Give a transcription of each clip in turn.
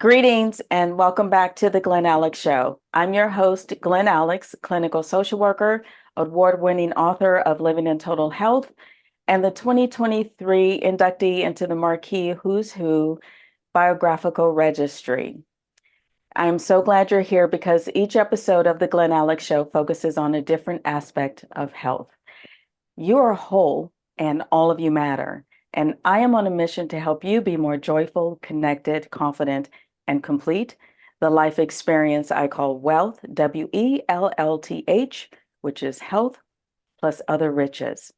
Greetings and welcome back to the Glen Alex Show. I'm your host, Glen Alex, clinical social worker, award-winning author of Living in Total Health, and the 2023 inductee into the Marquis Who's Who Biographical Registry. I'm so glad you're here because each episode of the Glen Alex Show focuses on a different aspect of health. You are whole and all of you matter. And I am on a mission to help you be more joyful, connected, confident, and complete the life experience I call WELLTH, WELLTH, which is health plus other riches.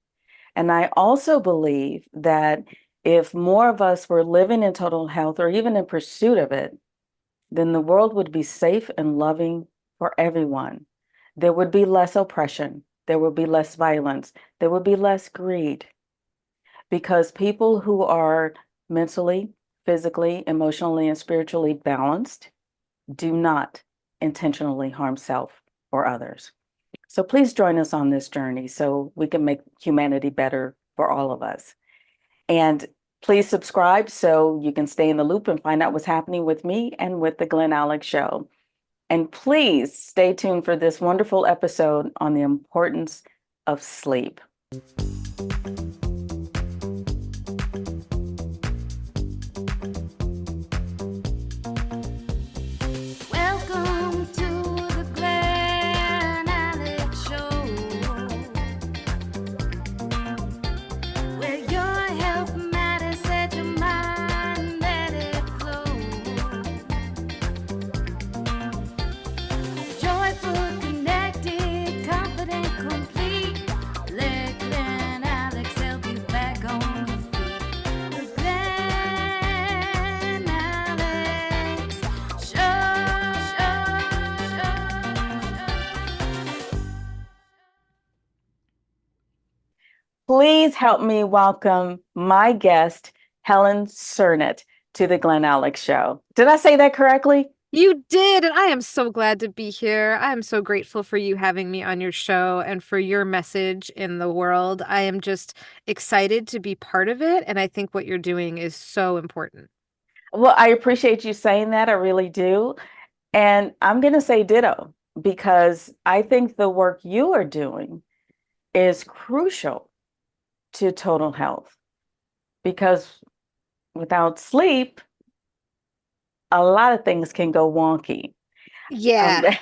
And I also believe that if more of us were living in total health or even in pursuit of it, then the world would be safe and loving for everyone. There would be less oppression. There would be less violence. There would be less greed. Because people who are mentally, physically, emotionally, and spiritually balanced do not intentionally harm self or others. So please join us on this journey so we can make humanity better for all of us. And please subscribe so you can stay in the loop and find out what's happening with me and with the Glen Alex Show. And please stay tuned for this wonderful episode on the importance of sleep. Welcome to the Glen Alex Show, where your health matters, set your mind, let it flow. Joyful, connected, confident, complete. Let Glen Alex help you back on your feet. The Glen Alex Show. Please help me welcome my guest, Helen Sernett, to the Glen Alex Show. Did I say that correctly? You did, and I am so glad to be here. I am so grateful for you having me on your show and for your message in the world. I am just excited to be part of it, and I think what you're doing is so important. Well, I appreciate you saying that. I really do. And I'm going to say ditto because I think the work you are doing is crucial to total health because without sleep, a lot of things can go wonky. Yeah.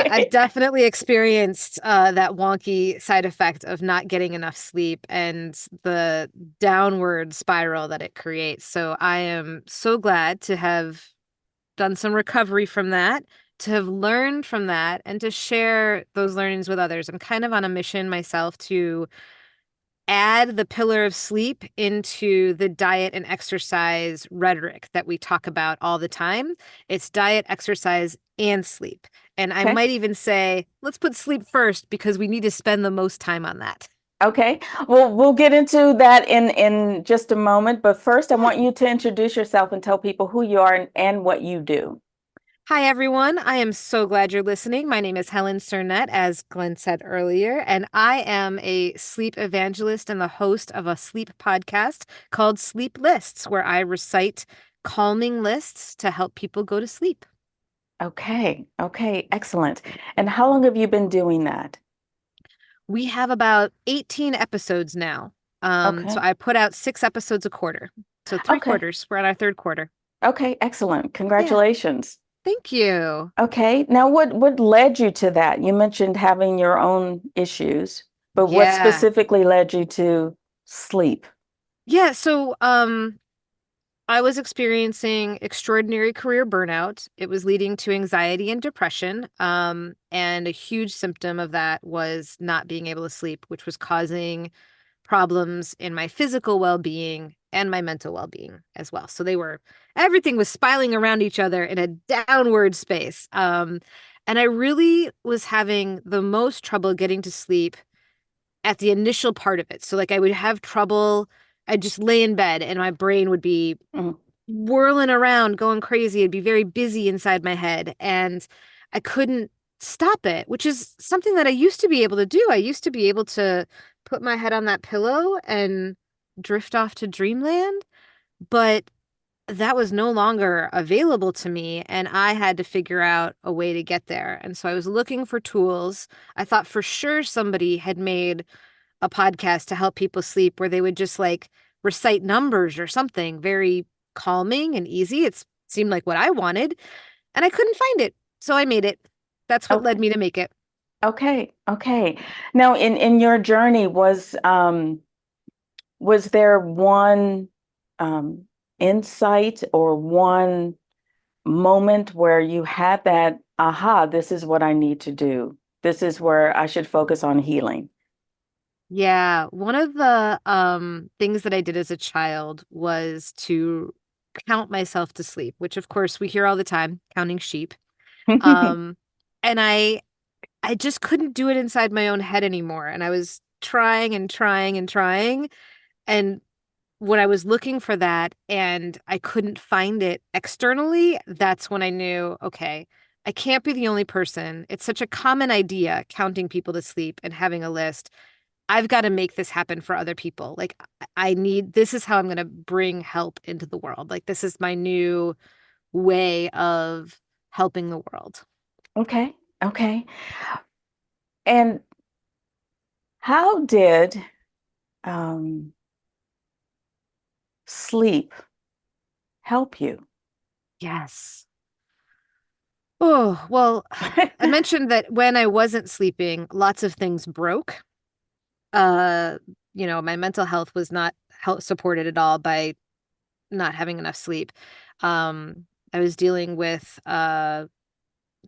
I've definitely experienced that wonky side effect of not getting enough sleep and the downward spiral that it creates. So I am so glad to have done some recovery from that, to have learned from that, and to share those learnings with others. I'm kind of on a mission myself to add the pillar of sleep into the diet and exercise rhetoric that we talk about all the time. It's diet, exercise, and sleep. And I might even say, let's put sleep first because we need to spend the most time on that. Okay. Well, we'll get into that in just a moment. But first, I want you to introduce yourself and tell people who you are and what you do. Hi, everyone. I am so glad you're listening. My name is Helen Sernett, as Glenn said earlier, and I am a sleep evangelist and the host of a sleep podcast called Sleep Lists, where I recite calming lists to help people go to sleep. Okay. Excellent. And how long have you been doing that? We have about 18 episodes now. So I put out 6 episodes a quarter. So 3 quarters. We're on our 3rd quarter. Okay, excellent. Congratulations. Thank you. Okay. Now, what led you to that? You mentioned having your own issues, but what specifically led you to sleep? Yeah, so I was experiencing extraordinary career burnout. It was leading to anxiety and depression. And a huge symptom of that was not being able to sleep, which was causing problems in my physical well-being and my mental well-being as well. So everything was spiraling around each other in a downward space. And I really was having the most trouble getting to sleep at the initial part of it. So I would have trouble. I'd just lay in bed and my brain would be whirling around, going crazy. It'd be very busy inside my head and I couldn't stop it, which is something that I used to be able to do. I used to be able to put my head on that pillow and drift off to dreamland. But that was no longer available to me, and I had to figure out a way to get there. And so I was looking for tools. I thought for sure somebody had made a podcast to help people sleep where they would just like recite numbers or something very calming and easy. It seemed like what I wanted, and I couldn't find it. So I made it. That's what led Okay. me to make it. Okay. Okay. Now, in your journey, was there one um, insight or one moment where you had that, aha, this is what I need to do. This is where I should focus on healing. Yeah, one of the things that I did as a child was to count myself to sleep, which of course we hear all the time, counting sheep. Um and I just couldn't do it inside my own head anymore, and I was trying and trying and trying, and when I was looking for that and I couldn't find it externally, that's when I knew, okay, I can't be the only person. It's such a common idea, counting people to sleep and having a list. I've got to make this happen for other people. Like, this is how I'm going to bring help into the world. Like, this is my new way of helping the world. Okay. Okay. And how did um, sleep help you? Yes. Oh, well, I mentioned that when I wasn't sleeping, lots of things broke. Uh, my mental health was not help supported at all by not having enough sleep. I was dealing with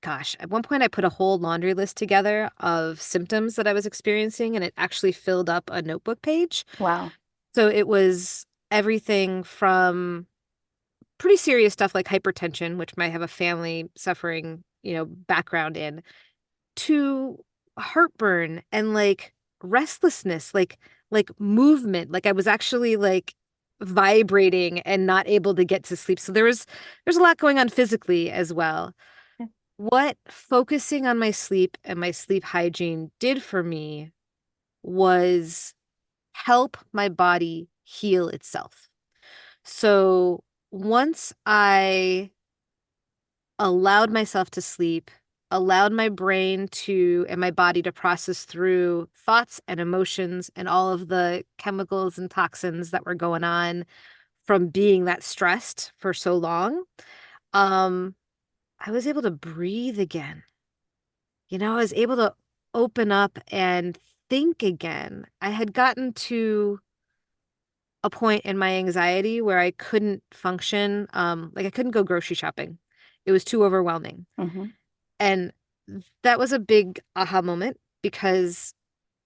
gosh, at one point I put a whole laundry list together of symptoms that I was experiencing, and it actually filled up a notebook page. Wow. So it was everything from pretty serious stuff like hypertension, which might have a family suffering, background in, to heartburn and like restlessness, like movement. Like I was actually like vibrating and not able to get to sleep. So there's a lot going on physically as well. What focusing on my sleep and my sleep hygiene did for me was help my body heal itself. So once I allowed myself to sleep, allowed my brain to and my body to process through thoughts and emotions and all of the chemicals and toxins that were going on from being that stressed for so long, um, I was able to breathe again. I was able to open up and think again. I had gotten to a point in my anxiety where I couldn't function, like I couldn't go grocery shopping. It was too overwhelming. Hmm. And that was a big aha moment because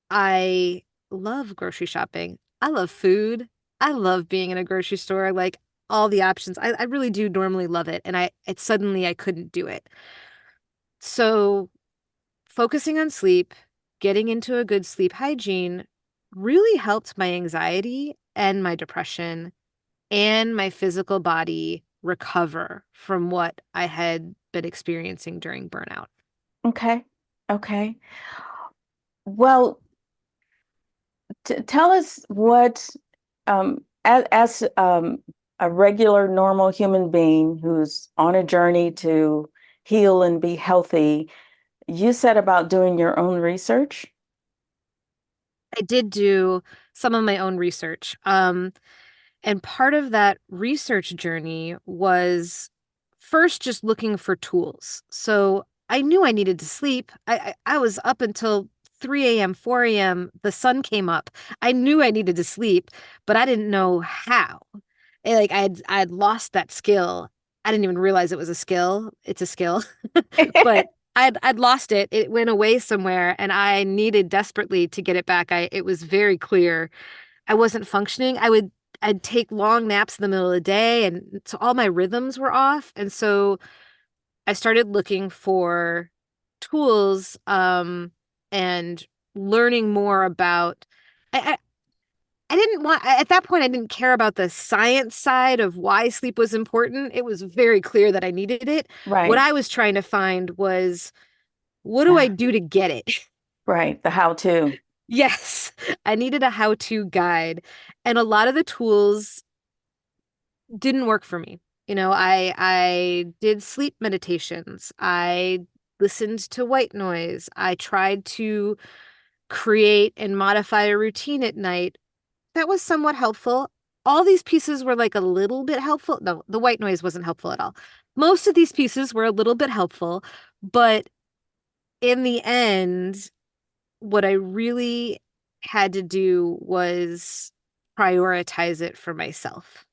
I love grocery shopping. I love food. I love being in a grocery store, like all the options. I really do normally love it. And I couldn't do it. So focusing on sleep, getting into a good sleep hygiene really helped my anxiety and my depression and my physical body recover from what I had been experiencing during burnout. Okay. Okay. Well, tell us what, as a regular, normal human being who's on a journey to heal and be healthy, you said about doing your own research. I did do some of my own research. And part of that research journey was first just looking for tools. So I knew I needed to sleep. I was up until 3 a.m., 4 a.m. The sun came up. I knew I needed to sleep, but I didn't know how. Like I had lost that skill. I didn't even realize it was a skill. It's a skill. But I'd lost it. It went away somewhere and I needed desperately to get it back. It was very clear I wasn't functioning. I'd take long naps in the middle of the day, and so all my rhythms were off. And so I started looking for tools and learning more about I, I didn't want at that point I didn't care about the science side of why sleep was important. It was very clear that I needed it. What Right. I was trying to find was, what do I The, do to get it? right. The how to. Yes, I needed a how-to guide. And a lot of the tools didn't work for me. I did sleep meditations. I listened to white noise. I tried to create and modify a routine at night. That was somewhat helpful. All these pieces were like a little bit helpful. No, the white noise wasn't helpful at all. Most of these pieces were a little bit helpful, but in the end, what I really had to do was prioritize it for myself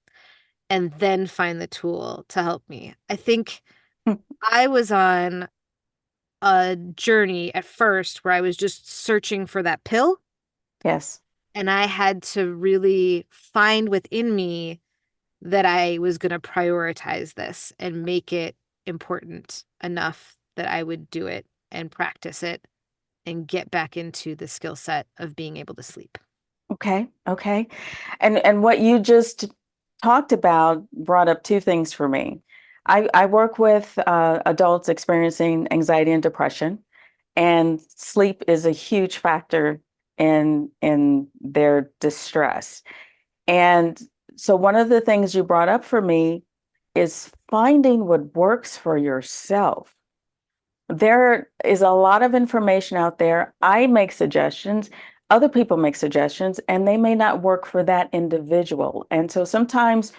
and then find the tool to help me. I think I was on a journey at first where I was just searching for that pill, Yes. and I had to really find within me that I was going to prioritize this and make it important enough that I would do it and practice it and get back into the skill set of being able to sleep. Okay. Okay. And what you just talked about brought up two things for me. I work with adults experiencing anxiety and depression, and sleep is a huge factor in their distress. And so one of the things you brought up for me is finding what works for yourself. There is a lot of information out there. I make suggestions, other people make suggestions, and they may not work for that individual. And so sometimes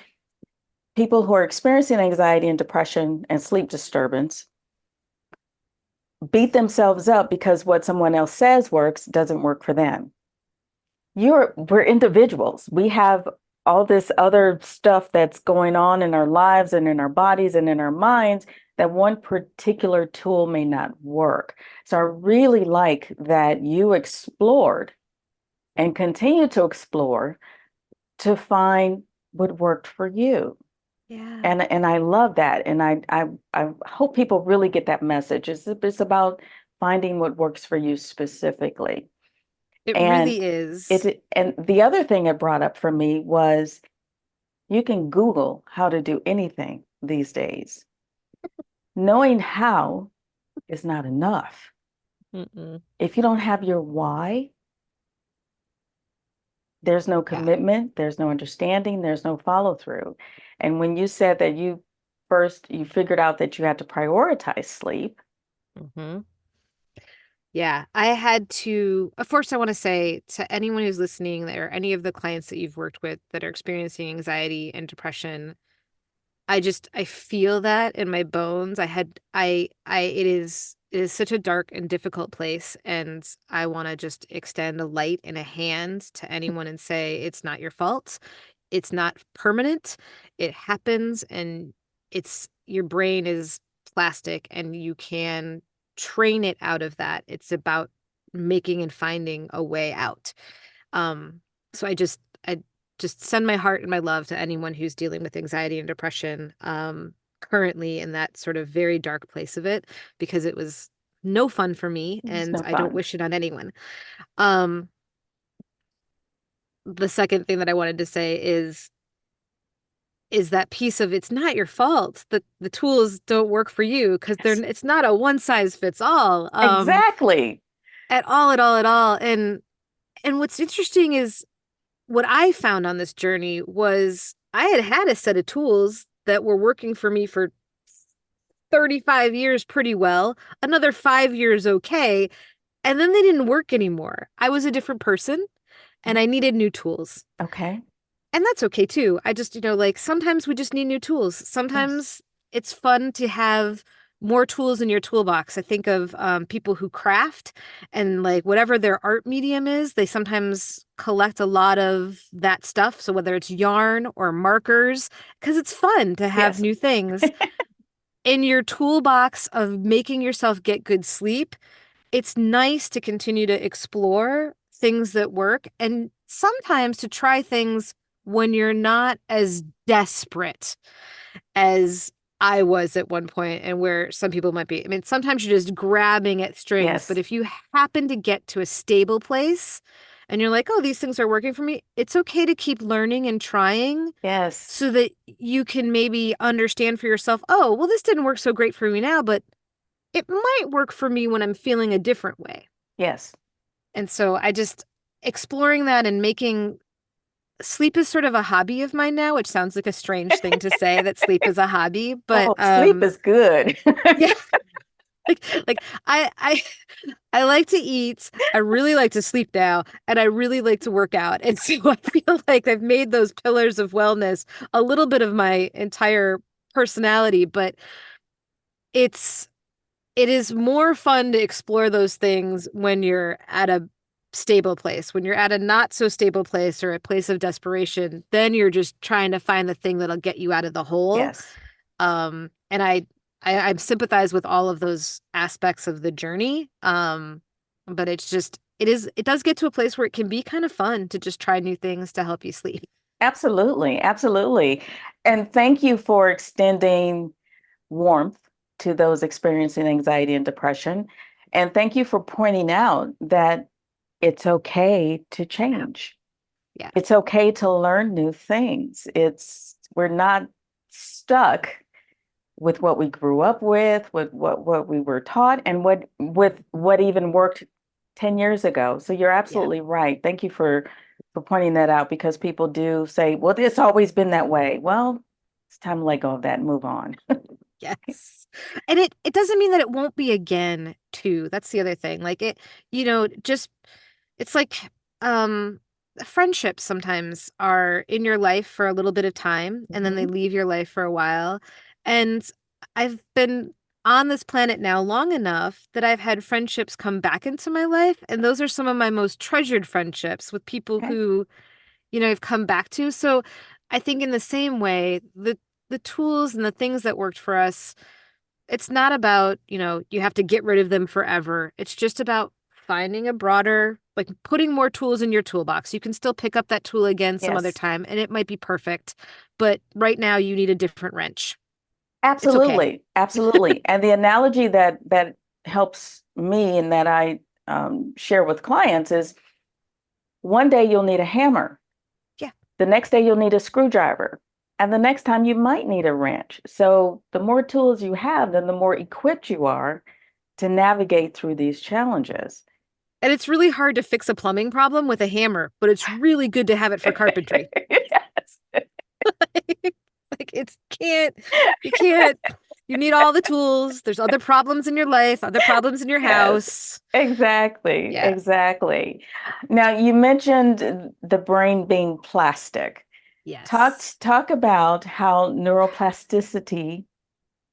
people who are experiencing anxiety and depression and sleep disturbance beat themselves up because what someone else says works doesn't work for them. We're individuals. We have all this other stuff that's going on in our lives and in our bodies and in our minds that one particular tool may not work. So I really like that you explored and continue to explore to find what worked for you. Yeah. And I love that. And I hope people really get that message. It's about finding what works for you specifically. It And really is. and the other thing it brought up for me was you can Google how to do anything these days. Knowing how is not enough. Mm-mm. If you don't have your why, there's no Yeah. commitment, there's no understanding, there's no follow through. And when you said that you figured out that you had to prioritize sleep. Mm-hmm. Yeah, I had to, of course, I want to say to anyone who's listening there, any of the clients that you've worked with that are experiencing anxiety and depression, I feel that in my bones. It is such a dark and difficult place. And I want to just extend a light and a hand to anyone and say, it's not your fault. It's not permanent. It happens, and your brain is plastic and you can train it out of that. It's about making and finding a way out. Um, so I just send my heart and my love to anyone who's dealing with anxiety and depression, currently in that sort of very dark place of it, because it was no fun for me It's and no I don't fun. wish it on anyone. Um, the second thing that I wanted to say is that piece of it's not your fault that the tools don't work for you, because Yes. it's not a one size fits all, Exactly. at all, at all, at all. And what's interesting is what I found on this journey was I had had a set of tools that were working for me for 35 years pretty well, another 5 years okay, and then they didn't work anymore. I was a different person and I needed new tools. Okay. And that's okay too. I just, like sometimes we just need new tools. Yes. Sometimes it's fun to have more tools in your toolbox. I think of people who craft, and like whatever their art medium is, they sometimes collect a lot of that stuff. So whether it's yarn or markers, because it's fun to have Yes. new things in your toolbox of making yourself get good sleep. It's nice to continue to explore things that work and sometimes to try things when you're not as desperate as I was at one point, and where some people might be. I mean, sometimes you're just grabbing at strings, but Yes. if you happen to get to a stable place and you're like, oh, these things are working for me, it's okay to keep learning and trying Yes. so that you can maybe understand for yourself, oh, well, this didn't work so great for me now, but it might work for me when I'm feeling a different way. Yes. And so I just exploring that and making sleep is sort of a hobby of mine now, which sounds like a strange thing to say that sleep is a hobby, but Oh, sleep is good. yeah, like I I like to eat, I really like to sleep now, and I really like to work out. And so I feel like I've made those pillars of wellness a little bit of my entire personality, but it's it is more fun to explore those things when you're at a stable place. When you're at a not so stable place or a place of desperation, then you're just trying to find the thing that'll get you out of the hole. Yes, And I sympathize with all of those aspects of the journey. But it does get to a place where it can be kind of fun to just try new things to help you sleep. absolutely, absolutely. And thank you for extending warmth to those experiencing anxiety and depression. And thank you for pointing out that it's okay to change. Yeah. It's okay to learn new things. We're not stuck with what we grew up with what we were taught, and what even worked 10 years ago. So you're Yeah. absolutely right. Thank you for pointing that out, because people do say, well, it's always been that way. Well, it's time to let go of that and move on. Yes. And it doesn't mean that it won't be again, too. That's the other thing. Like just it's like um friendships sometimes are in your life for a little bit of time and then they Mhm. leave your life for a while. And I've been on this planet now long enough that I've had friendships come back into my life, and those are some of my most treasured friendships with people Okay. who, I've come back to. So I think in the same way, the tools and the things that worked for us, it's not about, you have to get rid of them forever. It's just about finding a broader, like putting more tools in your toolbox. You can still pick up that tool again some other Yes, time and it might be perfect, but right now you need a different wrench. It's okay. absolutely, absolutely. And the analogy that helps me and that I share with clients is, one day you'll need a hammer. Yeah. The next day you'll need a screwdriver. And the next time you might need a wrench. So the more tools you have, then the more equipped you are to navigate through these challenges. And it's really hard to fix a plumbing problem with a hammer, but it's really good to have it for carpentry. Yes. Like you can't, you need all the tools. There's other problems in your life, other problems in your Yes, house. exactly, Yeah. exactly. Now, you mentioned the brain being plastic. Yes. Talk about how neuroplasticity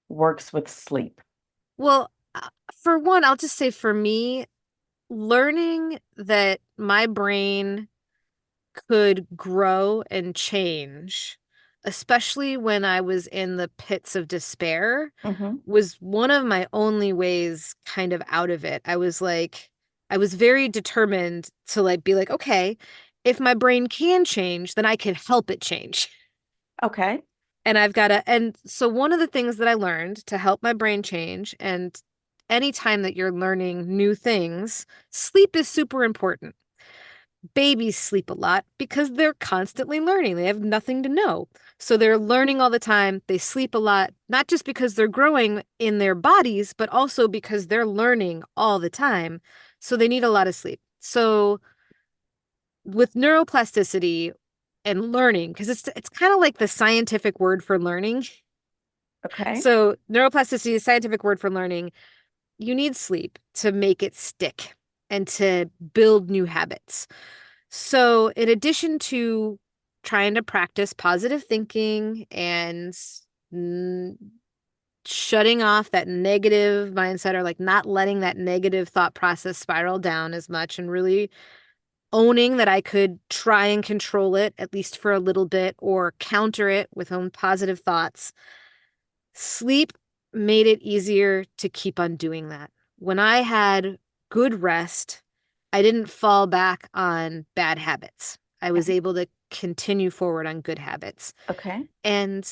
works with sleep. Well, for one, I'll just say for me, learning that my brain could grow and change, especially when I was in the pits of despair, Hmm. was one of my only ways kind of out of it. I was very determined to be like, okay, if my brain can change, then I can help it change. Okay, And so one of the things that I learned to help my brain change, and anytime that you're learning new things, sleep is super important. Babies sleep a lot because they're constantly learning. They have nothing to know. So they're learning all the time. They sleep a lot, not just because they're growing in their bodies, but also because they're learning all the time. So they need a lot of sleep. So with neuroplasticity and learning, because it's kind of like the scientific word for learning. okay, So neuroplasticity is a scientific word for learning. You need sleep to make it stick and to build new habits. So, in addition to trying to practice positive thinking and mm, shutting off that negative mindset, or not letting that negative thought process spiral down as much, and really owning that I could try and control it at least for a little bit or counter it with own positive thoughts, sleep made it easier to keep on doing that. When I had good rest, I didn't fall back on bad habits. I was okay, able to continue forward on good habits. okay, And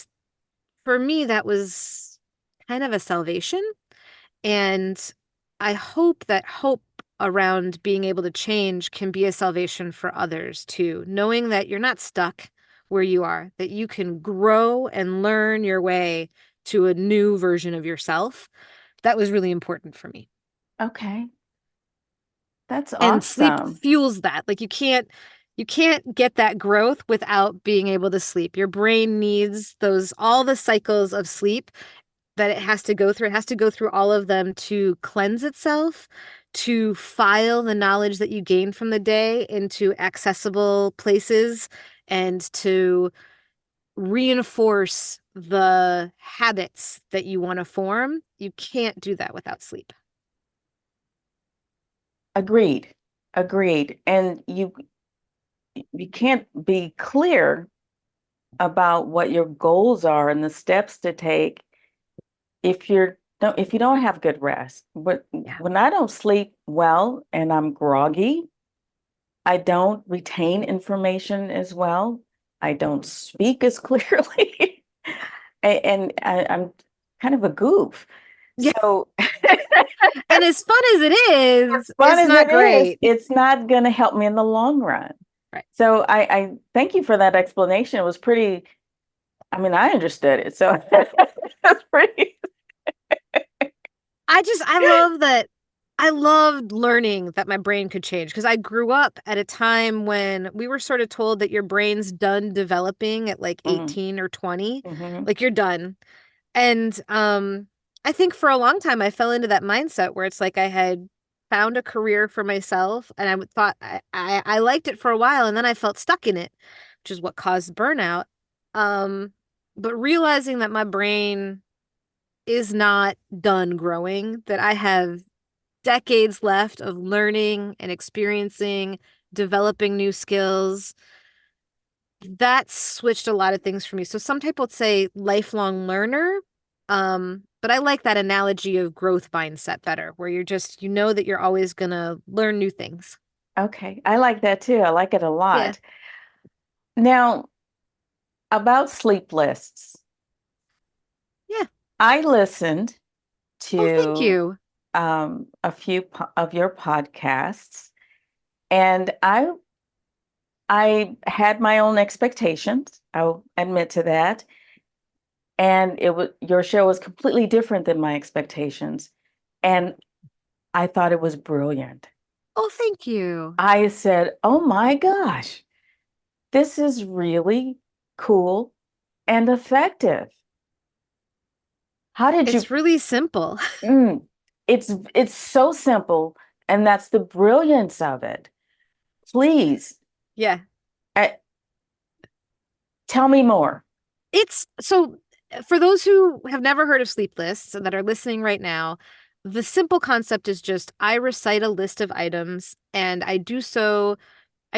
for me, that was kind of a salvation. And I hope that hope around being able to change can be a salvation for others too, knowing that you're not stuck where you are, that you can grow and learn your way to a new version of yourself. That was really important for me. okay. That's And sleep awesome. fuels that. Like you can't You can't get that growth without being able to sleep. Your brain needs all the cycles of sleep that it has to go through. It has to go through all of them to cleanse itself, to file the knowledge that you gained from the day into accessible places, and to reinforce the habits that you want to form. You can't do that without sleep. Agreed. Agreed. And you can't be clear about what your goals are and the steps to take if you don't have good rest. But Yeah. when I don't sleep well and I'm groggy, I don't retain information as well. I don't speak as clearly. I'm kind of a goof. Yeah. So And as fun as it is, fun it's as not it is, great. it's not going to help me in the long run. Right. So I thank you for that explanation. It was pretty, I mean, I understood it. So that's pretty. I love that. I loved learning that my brain could change because I grew up at a time when we were sort of told that your brain's done developing at like Mm, 18 or 20. hmm. Like you're done. And I think for a long time I fell into that mindset where it's like I had found a career for myself and thought I liked it for a while and then I felt stuck in it, which is what caused burnout. Um, but realizing that my brain is not done growing, that I have decades left of learning and experiencing, developing new skills. That switched a lot of things for me. So some people say lifelong learner. But I like that analogy of growth mindset better, where you know that you're always gonna learn new things. Okay. I like that too. I like it a Yeah. lot. Now, about sleep lists, Yeah. I listened Oh, thank to you. a few of your podcasts, and I had my own expectations. I'll admit to that. And your show was completely different than my expectations. And I thought it was brilliant. Oh, thank you. I said, "Oh my gosh, this is really cool and effective. How did you?" It's really simple. Mm, it's so simple, and that's the brilliance of it. Please, Yeah. uh, tell me more. It's so for those who have never heard of sleep lists and that are listening right now, the simple concept is just I recite a list of items and I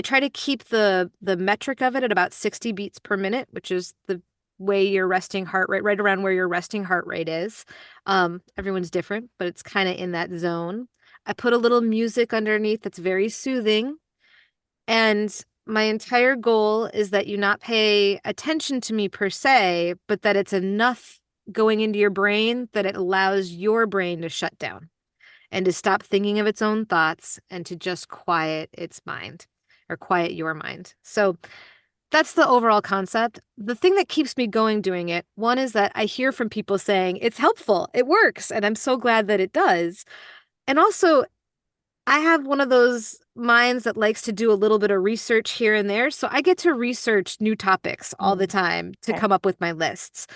try to keep the metric of it at about 60 beats per minute, which is the way your resting heart rate, right around where your resting heart rate is. Everyone's different, but it's kind of in that zone. I put a little music underneath that's very soothing. And my entire goal is that you not pay attention to me per se, but that it's enough going into your brain that it allows your brain to shut down and to stop thinking of its own thoughts and to just quiet its mind or quiet your mind. So that's the overall concept. The thing that keeps me going doing it, one is that I hear from people saying it's helpful, it works, and I'm so glad that it does. And also, I have one of those minds that likes to do a little bit of research here and there. So I get to research new topics all the Mm, time to okay. come up with my lists.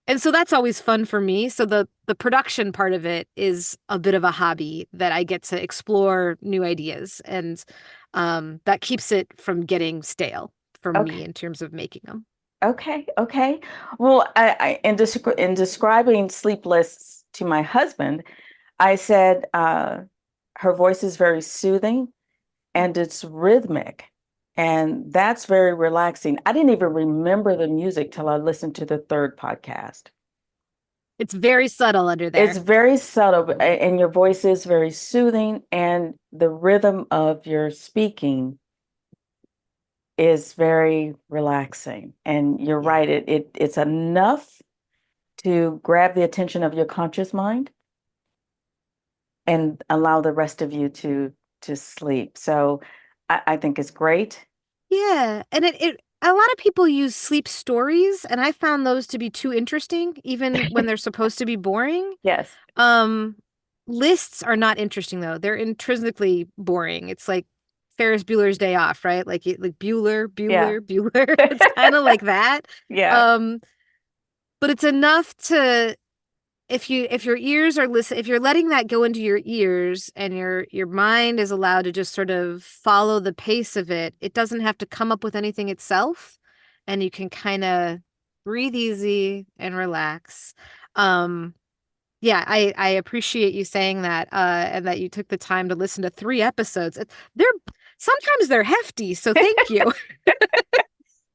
And so that's always fun for me. So the production part of it is a bit of a hobby that I get to explore new ideas. And that keeps it from getting stale for Okay. me in terms of making them. Okay. Okay. Well, in describing sleep lists to my husband, I said her voice is very soothing and it's rhythmic. And that's very relaxing. I didn't even remember the music till I listened to the third podcast. It's very subtle under It's there. very subtle, and your voice is very soothing, and the rhythm of your speaking is very relaxing. And you're Yeah. right, it's enough to grab the attention of your conscious mind and allow the rest of you to sleep. So I think it's great. Yeah, and it a lot of people use sleep stories, and I found those to be too interesting, even when they're supposed to be boring. Yes. Um, Lists are not interesting though. They're intrinsically boring. It's like Ferris Bueller's Day Off, right? Like Bueller, Yeah. Bueller, Bueller. It's kind of like that. Yeah. Um, but it's enough to if your ears are listen if you're letting that go into your ears and your mind is allowed to just sort of follow the pace of it, it doesn't have to come up with anything itself, and you can kind of breathe easy and relax. Um, yeah, I appreciate you saying that, and that you took the time to listen to 3 episodes. They're sometimes they're hefty, so thank you.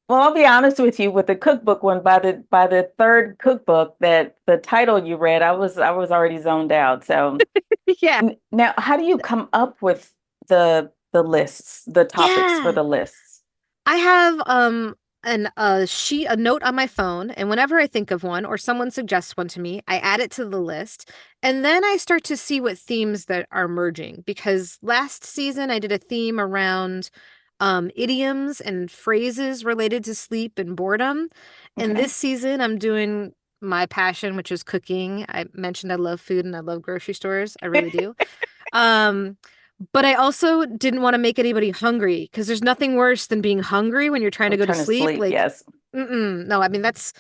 Well, I'll be honest with you, with the cookbook one, by the third cookbook, that the title you read, I was already zoned out. So Yeah. now, how do you come up with the lists, the topics for Yeah. the lists? I have a note on my phone, and whenever I think of one or someone suggests one to me, I add it to the list, and then I start to see what themes that are merging. Because last season I did a theme around idioms and phrases related to sleep and boredom, and Okay. this season I'm doing my passion, which is cooking. I mentioned I love food and I love grocery stores. I really do. Um, but I also didn't want to make anybody hungry because there's nothing worse than being hungry when you're trying to I'm go to trying to sleep. sleep. Like, Yes. no, I mean, that's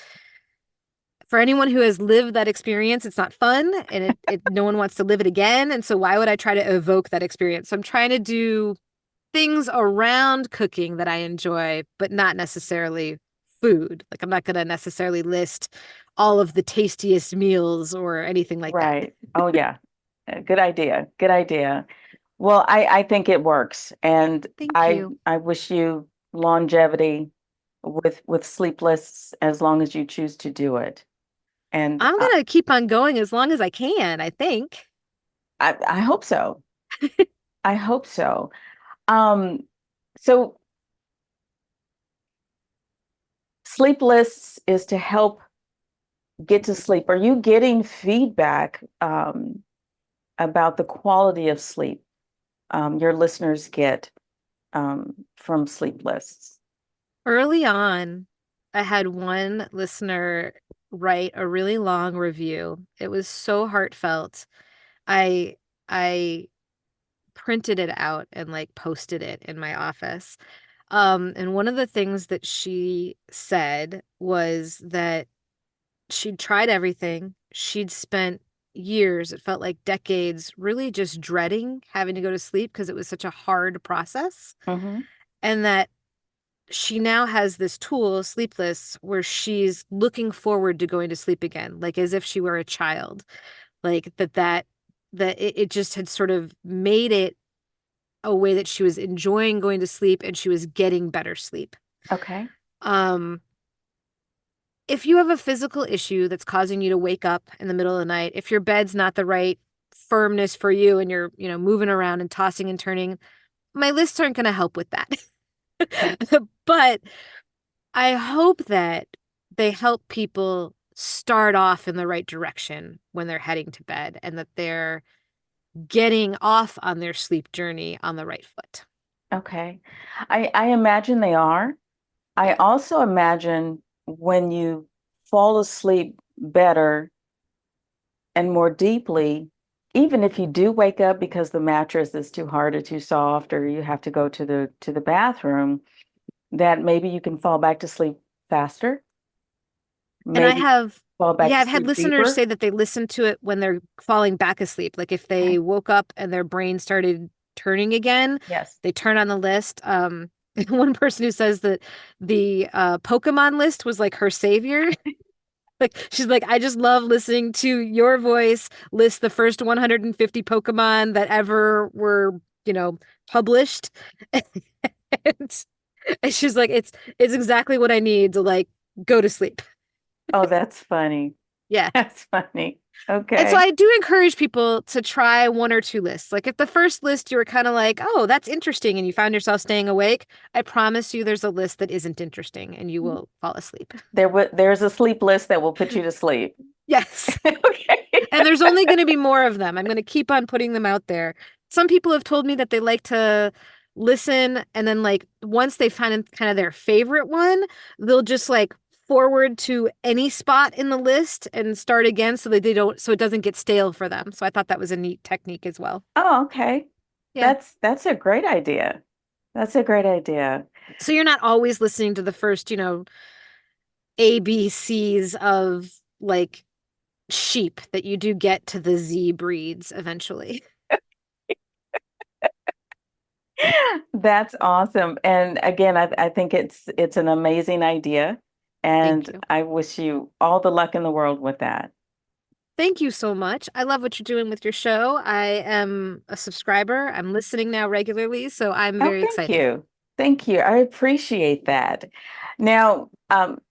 for anyone who has lived that experience, it's not fun, and no one wants to live it again. And so why would I try to evoke that experience? So I'm trying to do things around cooking that I enjoy, but not necessarily food. Like I'm not going to necessarily list all of the tastiest meals or anything like that. Right. Oh, yeah. Good idea. Good idea. Well, I think it works, and Thank I you. I wish you longevity with sleepless as long as you choose to do it. And I'm going to keep on going as long as I can, I think. I hope so. I hope so. Um, so sleep lists is to help get to sleep. Are you getting feedback about the quality of sleep your listeners get from sleep lists? Early on, I had one listener write a really long review. It was so heartfelt. I I printed it out and like posted it in my office. And one of the things that she said was that she'd tried everything. She'd spent years, it felt like decades, really just dreading having to go to sleep because it was such a hard process. Hmm. And that she now has this tool, Sleepless, where she's looking forward to going to sleep again, like as if she were a child. Like that it just had sort of made it a way that she was enjoying going to sleep and she was getting better sleep. Okay. Um, if you have a physical issue that's causing you to wake up in the middle of the night, if your bed's not the right firmness for you and you're, moving around and tossing and turning, my lists aren't going to help with that. Okay. But I hope that they help people start off in the right direction when they're heading to bed and that they're getting off on their sleep journey on the right foot. Okay. I imagine they are. I Yeah. also imagine when you fall asleep better and more deeply, even if you do wake up because the mattress is too hard or too soft, or you have to go to the bathroom, that maybe you can fall back to sleep faster, And I maybe have, fall back yeah, to I've had sleep listeners deeper. say that they listen to it when they're falling back asleep. Like if they Okay. woke up and their brain started turning again, Yes. they turn on the list. One person who says that the Pokemon list was like her savior. Like she's like, I just love listening to your voice list the first 150 Pokemon that ever were, published. And, and she's like, it's exactly what I need to like go to sleep. Oh, that's funny. Yeah. That's funny. And so Okay. I do encourage people to try one or two lists. Like if the first list you were kind of like, oh, that's interesting, and you found yourself staying awake, I promise you there's a list that isn't interesting and you will fall asleep. There's a sleep list that will put you to sleep. Yes. Okay. And there's only going to be more of them. I'm going to keep on putting them out there. Some people have told me that they like to listen and then like once they find kind of their favorite one, they'll just like forward to any spot in the list and start again so that so it doesn't get stale for them. So I thought that was a neat technique as well. Oh, okay. Yeah. That's a great idea. That's a great idea. So you're not always listening to the first, ABCs of like sheep, that you do get to the Z breeds eventually. That's awesome. And again, I think it's an amazing idea. Thank And you. I wish you all the luck in the world with that. Thank you so much. I love what you're doing with your show. I am a subscriber. I'm listening now regularly, so I'm Oh, very thank excited. you. Thank you. I appreciate that. Now,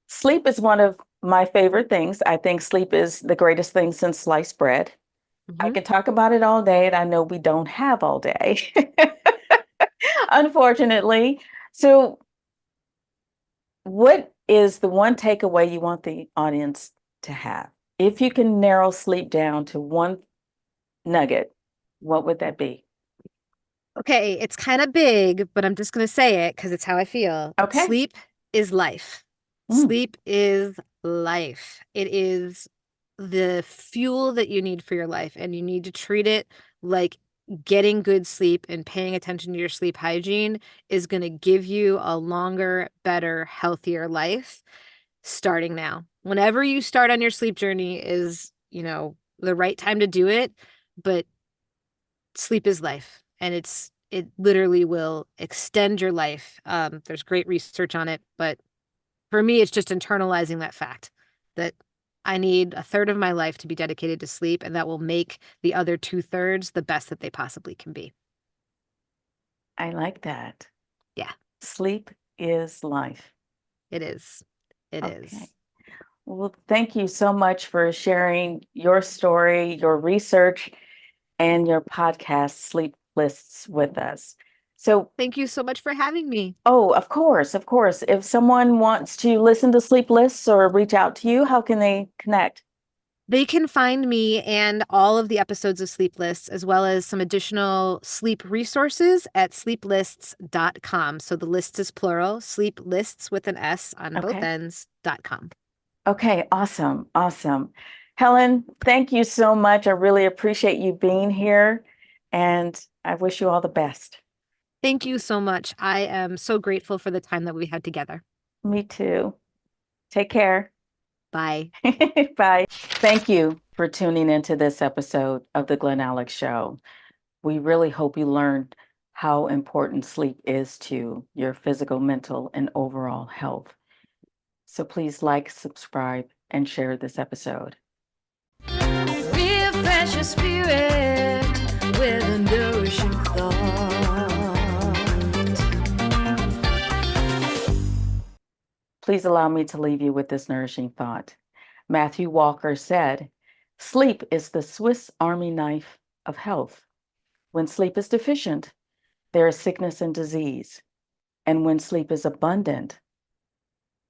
sleep is one of my favorite things. I think sleep is the greatest thing since sliced bread. I Mhm. can talk about it all day, and I know we don't have all day, unfortunately. So, what is the one takeaway you want the audience to have? If you can narrow sleep down to one nugget, what would that be? Okay, it's kind of big, but I'm just going to say it because it's how I feel. Okay. Sleep is life. Mm, Sleep is life. It is the fuel that you need for your life, and you need to treat it like getting good sleep and paying attention to your sleep hygiene is going to give you a longer, better, healthier life starting now. Whenever you start on your sleep journey is, the right time to do it, but sleep is life, and it literally will extend your life. There's great research on it, but for me, it's just internalizing that fact that I need a third of my life to be dedicated to sleep, and that will make the other two-thirds the best that they possibly can be. I like that. Yeah, Sleep is life. it is. It Okay. is. Well, thank you so much for sharing your story, your research, and your podcast sleep lists with us. So, Thank you so much for having me. oh, of course, of course. If someone wants to listen to sleep lists or reach out to you, how can they connect? They can find me and all of the episodes of Sleep Lists, as well as some additional sleep resources at sleeplists.com. So the list is plural, sleep lists with an S on both Okay. ends.com. Okay, awesome, awesome. Helen, thank you so much. I really appreciate you being here, and I wish you all the best. Thank you so much. I am so grateful for the time that we had together. Me too. Take care. Bye. Bye. Thank you for tuning into this episode of the Glen Alex Show. We really hope you learned how important sleep is to your physical, mental, and overall health. So please like, subscribe, and share this episode. Refresh your spirit with a nourishing thought. Please allow me to leave you with this nourishing thought. Matthew Walker said, "Sleep is the Swiss Army knife of health. When sleep is deficient, there is sickness and disease. And when sleep is abundant,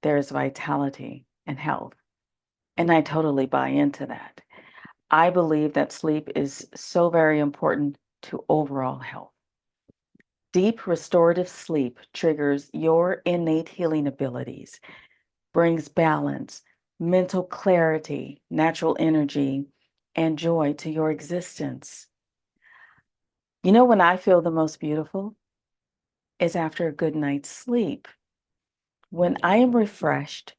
there is vitality and health." And I totally buy into that. I believe that sleep is so very important to overall health. Deep restorative sleep triggers your innate healing abilities, brings balance, mental clarity, natural energy, and joy to your existence. You know when I feel the most beautiful is after a good night's sleep. When I am refreshed,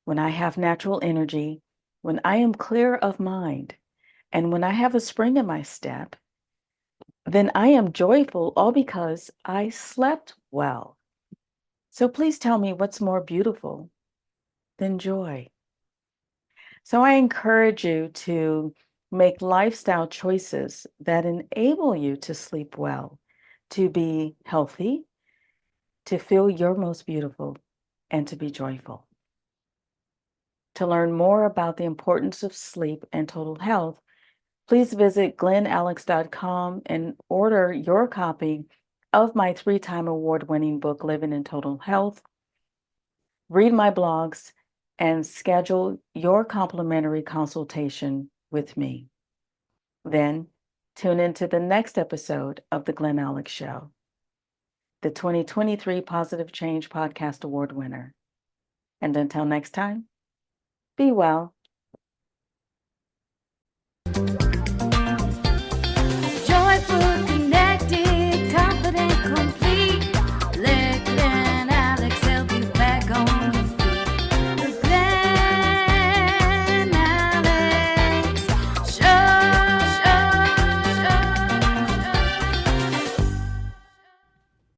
when I have natural energy, when I am clear of mind, and when I have a spring in my step, then I am joyful all because I slept well. So please tell me what's more beautiful than joy. So I encourage you to make lifestyle choices that enable you to sleep well, to be healthy, to feel your most beautiful, and to be joyful. To learn more about the importance of sleep and total health, please visit glenalex.com and order your copy of my 3-time award-winning book, Living in Total Health. Read my blogs and schedule your complimentary consultation with me. Then tune into the next episode of The Glen Alex Show, the 2023 Positive Change Podcast Award winner. And until next time, be well.